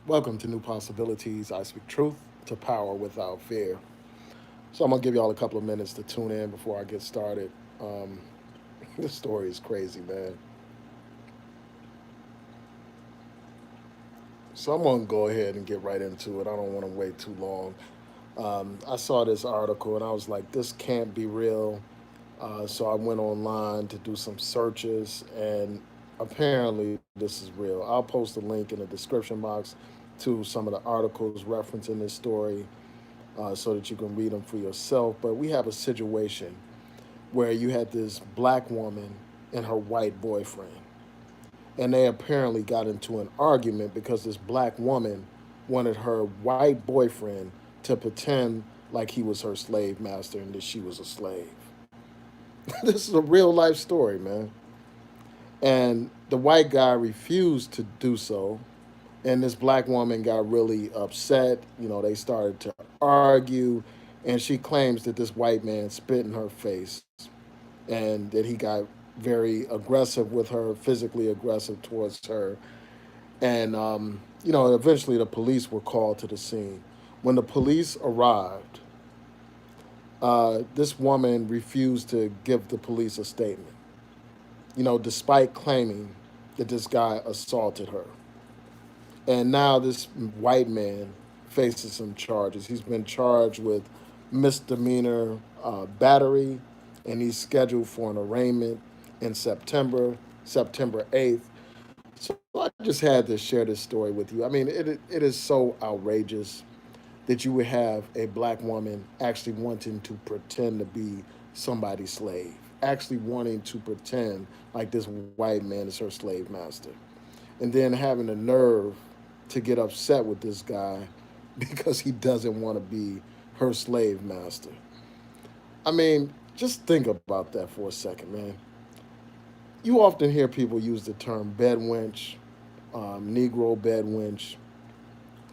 Welcome to New Possibilities. I speak truth to power without fear. So I'm gonna give y'all a couple of minutes to tune in before I get started. Um, this story is crazy, man. So I'm gonna go ahead and get right into it. I don't want to wait too long. I saw this article and I was like, this can't be real. So I went online to do some searches, and apparently this is real. I'll post a link in the description box to some of the articles referencing this story so that you can read them for yourself. But we have a situation where you had this black woman and her white boyfriend, and they apparently got into an argument because this black woman wanted her white boyfriend to pretend like he was her slave master and that she was a slave. This is a real life story, man. And the white guy refused to do so. And this black woman got really upset. They started to argue. And she claims that this white man spit in her face and that he got very aggressive with her, physically aggressive towards her. And, eventually the police were called to the scene. When the police arrived, this woman refused to give the police a statement, despite claiming that this guy assaulted her. And now this white man faces some charges. He's been charged with misdemeanor battery, and he's scheduled for an arraignment in September 8th. So I just had to share this story with you. I mean, it is so outrageous that you would have a black woman actually wanting to pretend to be somebody's slave, actually wanting to pretend like this white man is her slave master, and then having the nerve to get upset with this guy because he doesn't want to be her slave master. I mean, just think about that for a second, man. You often hear people use the term bed wench, Negro bed wench,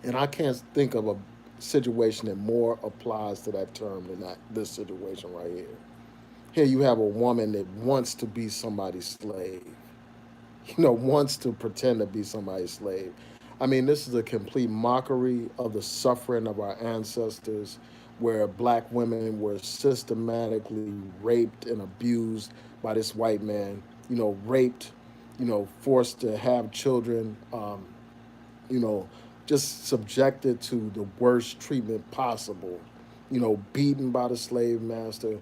and I can't think of a situation that more applies to that term than this situation right here. Here you have a woman that wants to be somebody's slave, wants to pretend to be somebody's slave. I mean, this is a complete mockery of the suffering of our ancestors, where black women were systematically raped and abused by this white man, raped, forced to have children, you know, just subjected to the worst treatment possible, beaten by the slave master,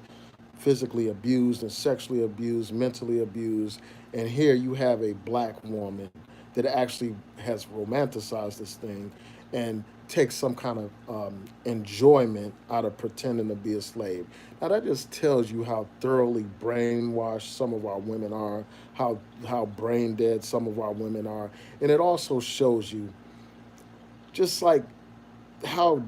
physically abused and sexually abused, mentally abused. And here you have a black woman that actually has romanticized this thing and takes some kind of enjoyment out of pretending to be a slave. Now that just tells you how thoroughly brainwashed some of our women are, how brain dead some of our women are, and it also shows you just like how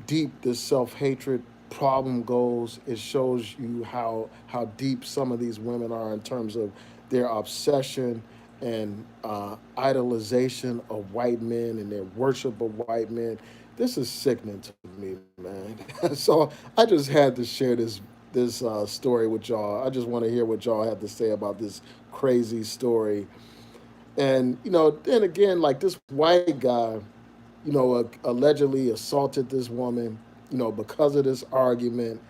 deep this self-hatred problem goes. It shows you how deep some of these women are in terms of their obsession and idolization of white men and their worship of white men. This is sickening to me, man. So I just had to share this story with y'all. I just want to hear what y'all have to say about this crazy story. And then again, like this white guy, allegedly assaulted this woman, because of this argument.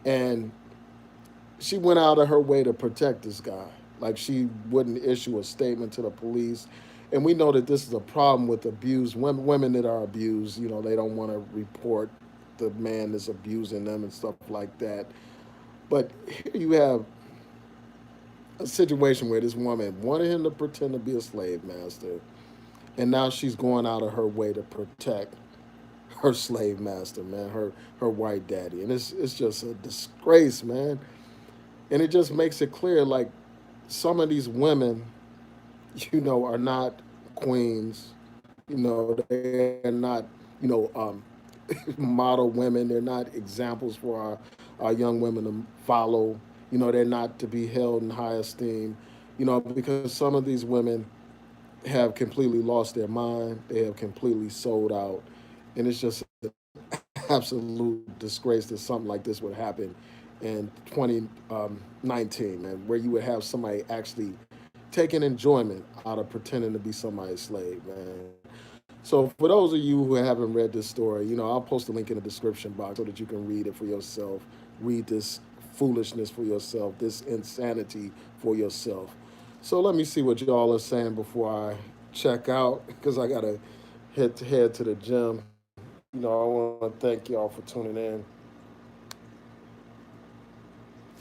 And she went out of her way to protect this guy. Like she wouldn't issue a statement to the police. And we know that this is a problem with abused women that are abused. They don't want to report the man that's abusing them and stuff like that. But here you have a situation where this woman wanted him to pretend to be a slave master, and now she's going out of her way to protect her slave master, man, her white daddy. And it's just a disgrace, man. And it just makes it clear like some of these women, are not queens. They're not, you know, um, model women. They're not examples for our young women to follow. They're not to be held in high esteem, because some of these women have completely lost their mind. They have completely sold out. And it's just an absolute disgrace that something like this would happen in 2019, man, where you would have somebody actually taking enjoyment out of pretending to be somebody's slave, man. So for those of you who haven't read this story, I'll post a link in the description box so that you can read it for yourself. Read this foolishness for yourself, this insanity for yourself. So let me see what y'all are saying before I check out because I gotta head to the gym. I want to thank y'all for tuning in.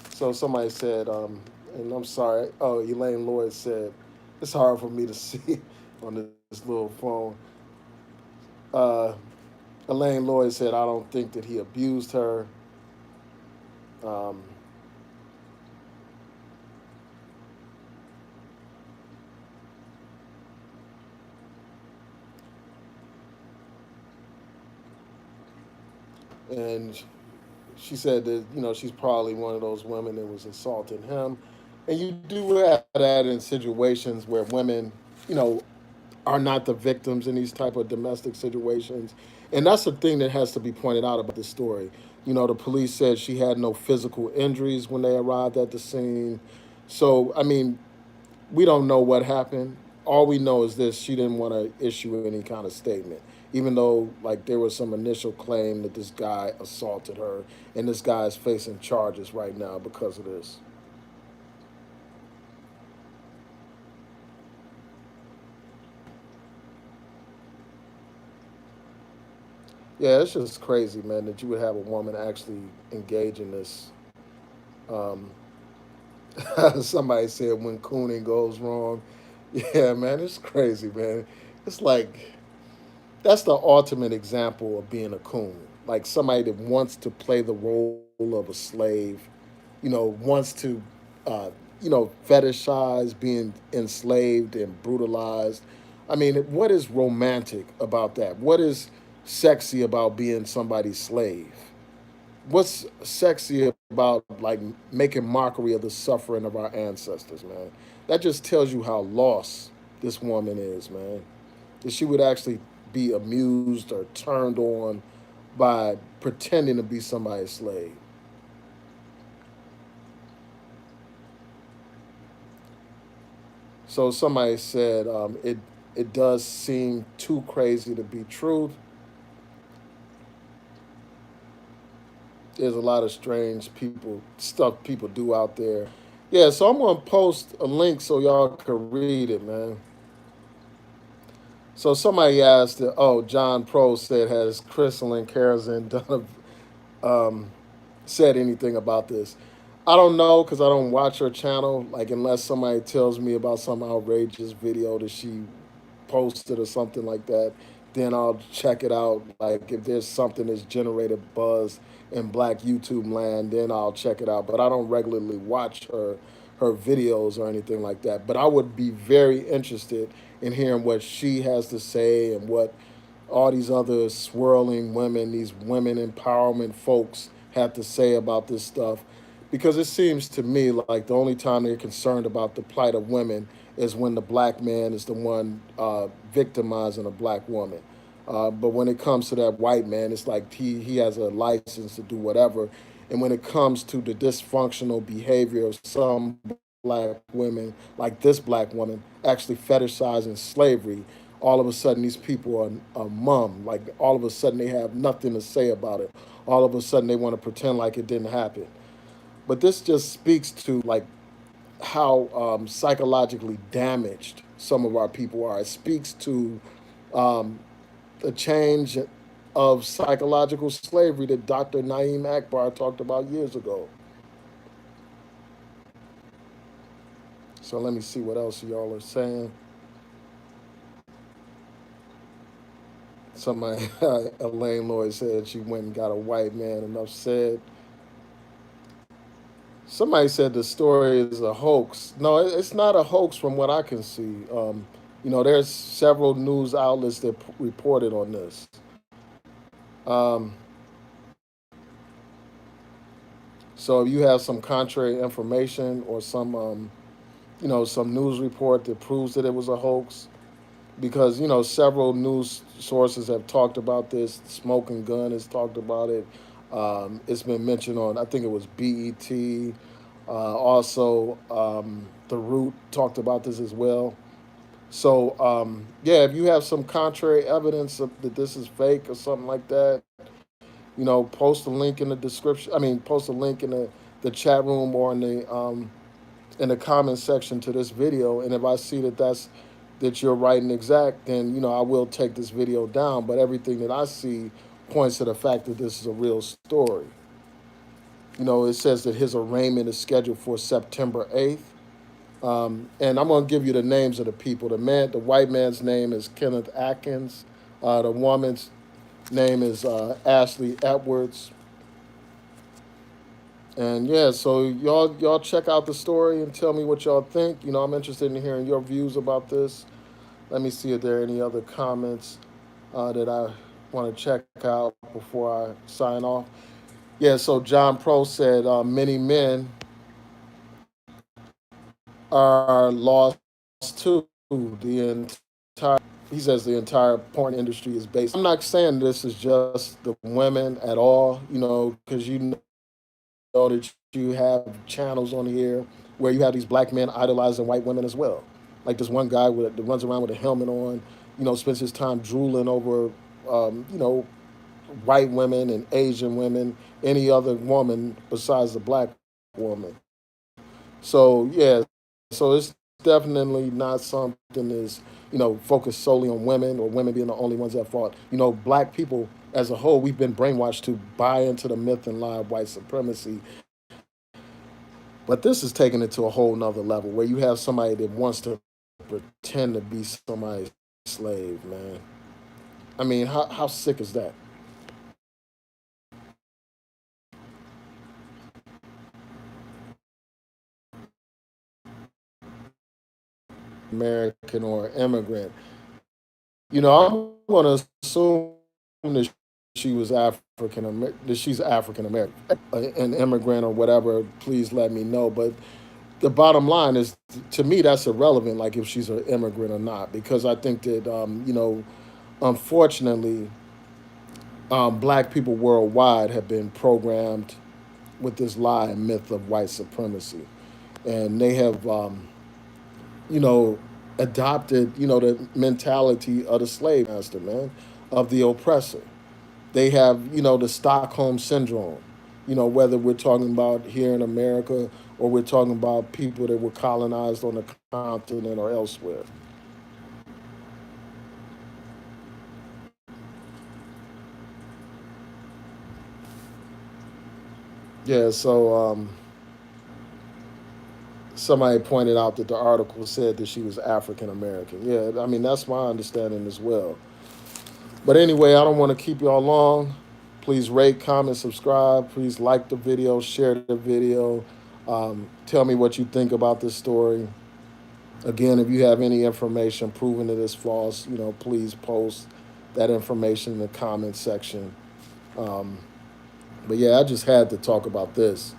So somebody said, and I'm sorry. Oh, Elaine Lloyd said, it's hard for me to see on this little phone. Uh, Elaine Lloyd said, I don't think that he abused her. Um, and she said that, she's probably one of those women that was assaulting him. And you do have that in situations where women, you know, are not the victims in these type of domestic situations. And that's the thing that has to be pointed out about this story. The police said she had no physical injuries when they arrived at the scene. So, I mean, we don't know what happened. All we know is this: she didn't want to issue any kind of statement, even though like there was some initial claim that this guy assaulted her, and this guy is facing charges right now because of this. Yeah, it's just crazy, man, that you would have a woman actually engage in this. Um, Somebody said when cooning goes wrong. Yeah, man, it's crazy, man. It's like that's the ultimate example of being a coon. Like somebody that wants to play the role of a slave, wants to, uh, fetishize being enslaved and brutalized. I mean, what is romantic about that? What is sexy about being somebody's slave? What's sexy about like making mockery of the suffering of our ancestors, man? That just tells you how lost this woman is, man. That she would actually be amused or turned on by pretending to be somebody's slave. So somebody said it does seem too crazy to be truth. There's a lot of strange people stuff people do out there. Yeah, so I'm gonna post a link so y'all can read it, man. So somebody asked, oh, John Pro said, has Crystal and Karazin done said anything about this? I don't know because I don't watch her channel. Like unless somebody tells me about some outrageous video that she posted or something like that, then I'll check it out. Like if there's something that's generated buzz in Black YouTube land, then I'll check it out. But I don't regularly watch her videos or anything like that. But I would be very interested in hearing what she has to say and what all these other swirling women, these women empowerment folks have to say about this stuff. Because it seems to me like the only time they're concerned about the plight of women is when the black man is the one victimizing a black woman. But when it comes to that white man, it's like he has a license to do whatever. And when it comes to the dysfunctional behavior of some black women, like this black woman, actually fetishizing slavery, all of a sudden these people are mum. Like all of a sudden they have nothing to say about it. All of a sudden they want to pretend like it didn't happen. But this just speaks to like how psychologically damaged some of our people are. It speaks to um, the change of psychological slavery that Dr. Naeem Akbar talked about years ago. So let me see what else y'all are saying. Somebody, Elaine Lloyd said she went and got a white man. Enough said. Somebody said the story is a hoax. No, it's not a hoax from what I can see. There's several news outlets that reported on this. Um, so if you have some contrary information or some news report that proves that it was a hoax, because several news sources have talked about this. Smoking Gun has talked about it. It's been mentioned on, I think it was BET. Also, The Root talked about this as well. So yeah, if you have some contrary evidence that this is fake or something like that, post a link in the description. I mean, post a link in the chat room or in the comment section to this video. And if I see that you're right and exact, then I will take this video down. But everything that I see points to the fact that this is a real story. It says that his arraignment is scheduled for September 8th. And I'm gonna give you the names of the people. The white man's name is Kenneth Atkins. The woman's name is Ashley Edwards. And yeah, so y'all check out the story and tell me what y'all think. I'm interested in hearing your views about this. Let me see if there are any other comments that I want to check out before I sign off. Yeah, so John Pro said many men are lost too. The entire He says the entire porn industry is based. I'm not saying this is just the women at all, because that you have channels on here where you have these black men idolizing white women as well. Like this one guy that runs around with a helmet on, spends his time drooling over, white women and Asian women, any other woman besides the black woman. So yeah, so it's definitely not something that's focused solely on women or women being the only ones at fault. Black people as a whole, we've been brainwashed to buy into the myth and lie of white supremacy. But this is taking it to a whole nother level where you have somebody that wants to pretend to be somebody's slave, man. I mean, how sick is that? American or immigrant. I'm going to assume that she was that she's African American, an immigrant or whatever. Please let me know. But the bottom line is, to me, that's irrelevant. Like if she's an immigrant or not, because I think that unfortunately, black people worldwide have been programmed with this lie and myth of white supremacy, and they have you know, adopted, the mentality of the slave master, man, of the oppressor. They have, the Stockholm syndrome, whether we're talking about here in America or we're talking about people that were colonized on the continent or elsewhere. Yeah, so somebody pointed out that the article said that she was African American. Yeah, I mean, that's my understanding as well. But anyway, I don't want to keep y'all long. Please rate, comment, subscribe. Please like the video, share the video. Tell me what you think about this story. Again, if you have any information proving that it's false, please post that information in the comment section. Um, but yeah, I just had to talk about this.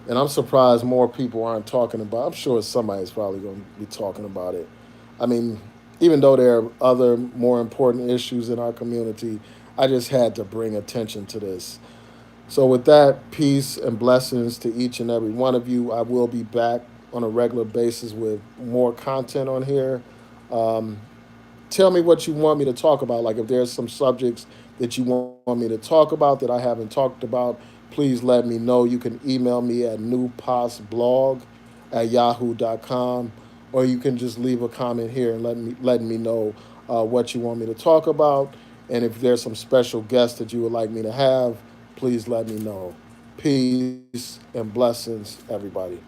And I'm surprised more people aren't talking about it. I'm sure somebody's probably going to be talking about it. I mean, even though there are other more important issues in our community, I just had to bring attention to this. So, with that, peace and blessings to each and every one of you. I will be back on a regular basis with more content on here. Um, Tell me what you want me to talk about. Like if there's some subjects that you want me to talk about that I haven't talked about, please let me know. You can email me at newpostblog@yahoo.com, or you can just leave a comment here and letting me know what you want me to talk about. And if there's some special guests that you would like me to have, please let me know. Peace and blessings, everybody.